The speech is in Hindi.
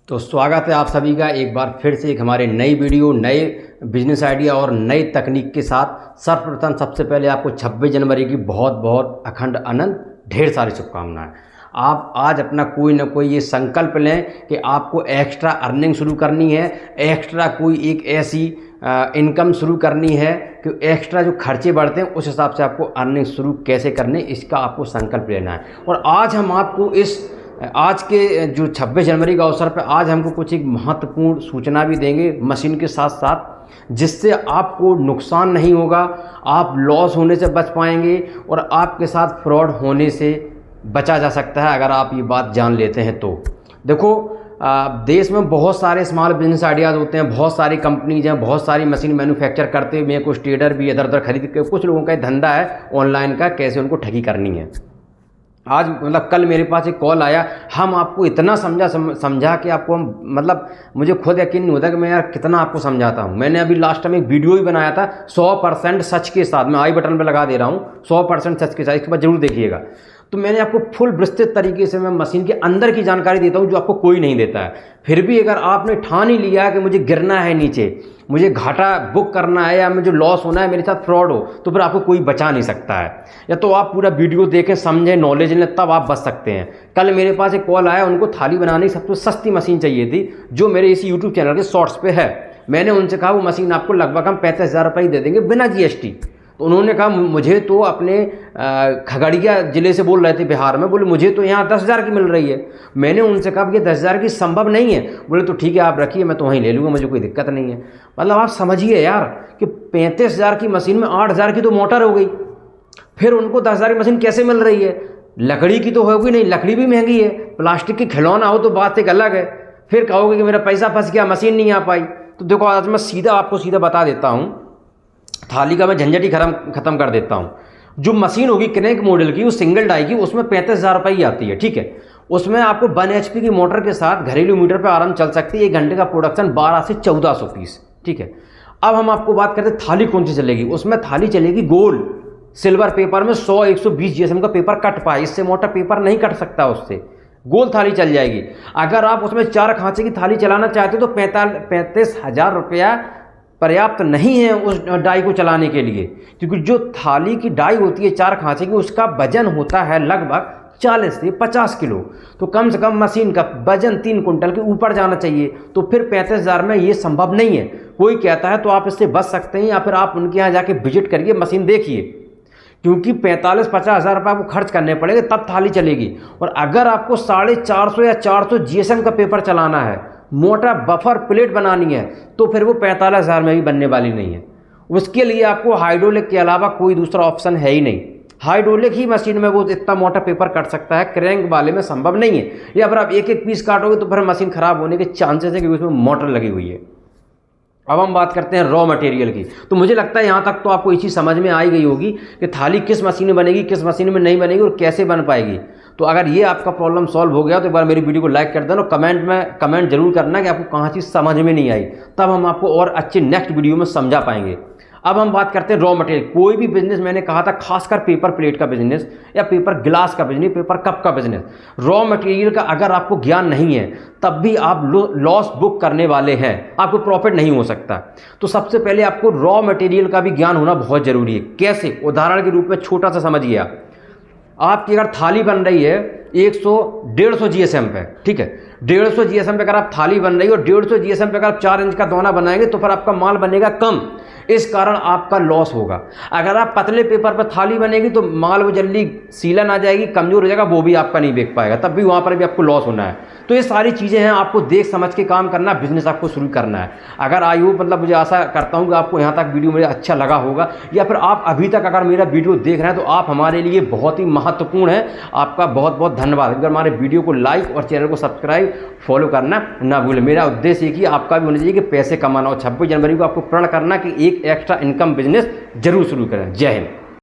तो स्वागत है आप सभी का एक बार फिर से एक हमारे नई वीडियो, नए बिजनेस आइडिया और नई तकनीक के साथ। सर्वप्रथम सबसे पहले आपको 26 जनवरी की बहुत बहुत अखंड अनंत ढेर सारी शुभकामनाएं। आप आज अपना कोई ना कोई ये संकल्प लें कि आपको एक्स्ट्रा अर्निंग शुरू करनी है, एक्स्ट्रा कोई एक ऐसी इनकम शुरू करनी है कि एक्स्ट्रा जो खर्चे बढ़ते हैं उस हिसाब से आपको अर्निंग शुरू कैसे करने, इसका आपको संकल्प लेना है। और आज हम आपको आज के जो 26 जनवरी का अवसर पर आज हमको कुछ एक महत्वपूर्ण सूचना भी देंगे मशीन के साथ साथ, जिससे आपको नुकसान नहीं होगा, आप लॉस होने से बच पाएंगे और आपके साथ फ्रॉड होने से बचा जा सकता है अगर आप ये बात जान लेते हैं तो। देखो, देश में बहुत सारे स्मॉल बिजनेस आइडियाज़ होते हैं, बहुत सारी कंपनीज हैं, बहुत सारी मशीन मैन्युफैक्चर करते हुए कुछ ट्रेडर भी इधर उधर खरीद के, कुछ लोगों का धंधा है ऑनलाइन का, कैसे उनको ठगी करनी है। आज मतलब कल मेरे पास एक कॉल आया, हम आपको इतना समझा कि आपको मतलब मुझे खुद यकीन नहीं होता कि मैं यार कितना आपको समझाता हूँ। मैंने अभी लास्ट टाइम एक वीडियो ही बनाया था 100% सच के साथ, मैं आई बटन पे लगा दे रहा हूँ, 100% सच के साथ, इसके बाद जरूर देखिएगा। तो मैंने आपको फुल विस्तृत तरीके से मैं मशीन के अंदर की जानकारी देता हूँ जो आपको कोई नहीं देता है। फिर भी अगर आपने ठान ही लिया कि मुझे गिरना है नीचे, मुझे घाटा बुक करना है या मुझे लॉस होना है, मेरे साथ फ्रॉड हो, तो फिर आपको कोई बचा नहीं सकता है। या तो आप पूरा वीडियो देखें, समझें, नॉलेज लें, तब आप बच सकते हैं। कल मेरे पास एक कॉल आया, उनको थाली बनाने की सबसे सस्ती मशीन चाहिए थी जो मेरे इसी यूट्यूब चैनल के शॉर्ट्स पे है। मैंने उनसे कहा वो मशीन आपको लगभग हम 35,000 रुपये दे देंगे बिना GST। तो उन्होंने कहा मुझे तो अपने खगड़िया ज़िले से बोल रहे थे, बिहार में, बोले मुझे तो यहाँ 10,000 की मिल रही है। मैंने उनसे कहा ये 10,000 की संभव नहीं है। बोले तो ठीक है आप रखिए, मैं तो वहीं ले लूँगा, मुझे कोई दिक्कत नहीं है। मतलब आप समझिए यार कि 35,000 की मशीन में 8,000 की तो मोटर हो गई, फिर उनको 10,000 की मशीन कैसे मिल रही है? लकड़ी की तो होगी नहीं, लकड़ी भी महंगी है, प्लास्टिक की खिलौना हो तो बात एक अलग है। फिर कहोगे कि मेरा पैसा फंस गया, मशीन नहीं आ पाई। तो देखो आज मैं आपको सीधा बता देता हूँ, थाली का मैं झंझट ही खत्म कर देता हूँ। जो मशीन होगी क्रैंक मॉडल की, वो सिंगल डाई की, उसमें 35,000 रुपये ही आती है, ठीक है। उसमें आपको 1 HP की मोटर के साथ घरेलू मीटर पे आराम चल सकती है। 1 घंटे का प्रोडक्शन 12 से 1400 पीस, ठीक है। अब हम आपको बात करते हैं थाली कौन सी चलेगी। उसमें थाली चलेगी गोल सिल्वर पेपर में, 100-120 GSM का पेपर कट पाए, इससे मोटा पेपर नहीं कट सकता, उससे गोल थाली चल जाएगी। अगर आप उसमें 4 खांचे की थाली चलाना चाहते हो तो 35,000 रुपया पर्याप्त नहीं है उस डाई को चलाने के लिए, क्योंकि जो थाली की डाई होती है 4 खांचे की, उसका वजन होता है लगभग 40 से 50 किलो। तो कम से कम मशीन का वजन 3 कुंटल के ऊपर जाना चाहिए। तो फिर 35,000 में ये संभव नहीं है। कोई कहता है तो आप इससे बच सकते हैं, या फिर आप उनके यहाँ जाके विजिट करिए, मशीन देखिए, क्योंकि 45-50 हज़ार रुपये आपको खर्च करने पड़ेंगे तब थाली चलेगी। और अगर आपको 450 या 400 GSM का पेपर चलाना है, मोटा बफर प्लेट बनानी है, तो फिर वो 45,000 में भी बनने वाली नहीं है। उसके लिए आपको हाइड्रोलिक के अलावा कोई दूसरा ऑप्शन है ही नहीं। हाइड्रोलिक ही मशीन में वो इतना मोटा पेपर कट सकता है, क्रैंक वाले में संभव नहीं है। या फिर आप एक पीस काटोगे तो फिर मशीन खराब होने के चांसेस है, क्योंकि उसमें मोटर लगी हुई है। अब हम बात करते हैं रॉ मटेरियल की। तो मुझे लगता है यहाँ तक तो आपको ये चीज़ समझ में आई गई होगी कि थाली किस मशीन में बनेगी, किस मशीन में नहीं बनेगी और कैसे बन पाएगी। तो अगर ये आपका प्रॉब्लम सॉल्व हो गया तो एक बार मेरी वीडियो को लाइक कर देना और कमेंट जरूर करना कि आपको कहाँ चीज़ समझ में नहीं आई, तब हम आपको और अच्छे नेक्स्ट वीडियो में समझा पाएंगे। अब हम बात करते हैं रॉ मटेरियल। कोई भी बिजनेस, मैंने कहा था खासकर पेपर प्लेट का बिजनेस या पेपर ग्लास का बिजनेस, पेपर कप का बिजनेस, रॉ मटेरियल का अगर आपको ज्ञान नहीं है तब भी आप लॉस बुक करने वाले हैं, आपको प्रॉफिट नहीं हो सकता। तो सबसे पहले आपको रॉ मटेरियल का भी ज्ञान होना बहुत ज़रूरी है। कैसे? उदाहरण के रूप में छोटा सा समझिए, आपकी अगर थाली बन रही है 150 GSM पे, ठीक है, 150 GSM पे अगर आप थाली बन रही हो, 150 GSM पे अगर आप 4 इंच का दोना बनाएंगे तो फिर आपका माल बनेगा कम, इस कारण आपका लॉस होगा। अगर आप पतले पेपर पर थाली बनेगी तो माल वो जल्दी सीलन आ जाएगी, कमजोर हो जाएगा, वो भी आपका नहीं बिक पाएगा, तब भी वहाँ पर भी आपको लॉस होना है। तो ये सारी चीज़ें हैं, आपको देख समझ के काम करना, बिजनेस आपको शुरू करना है। अगर आई होप, मतलब मुझे आशा करता हूँ कि आपको यहाँ तक वीडियो मुझे अच्छा लगा होगा, या फिर आप अभी तक अगर मेरा वीडियो देख रहे हैं तो आप हमारे लिए बहुत ही महत्वपूर्ण है। आपका बहुत बहुत धन्यवाद। अगर हमारे वीडियो को लाइक और चैनल को सब्सक्राइब फॉलो करना ना भूलें। मेरा उद्देश्य ये कि आपका भी होना चाहिए कि पैसे कमाना, और 26 जनवरी को आपको प्रण करना कि एक एक्स्ट्रा इनकम बिजनेस जरूर शुरू करें। जय हिंद।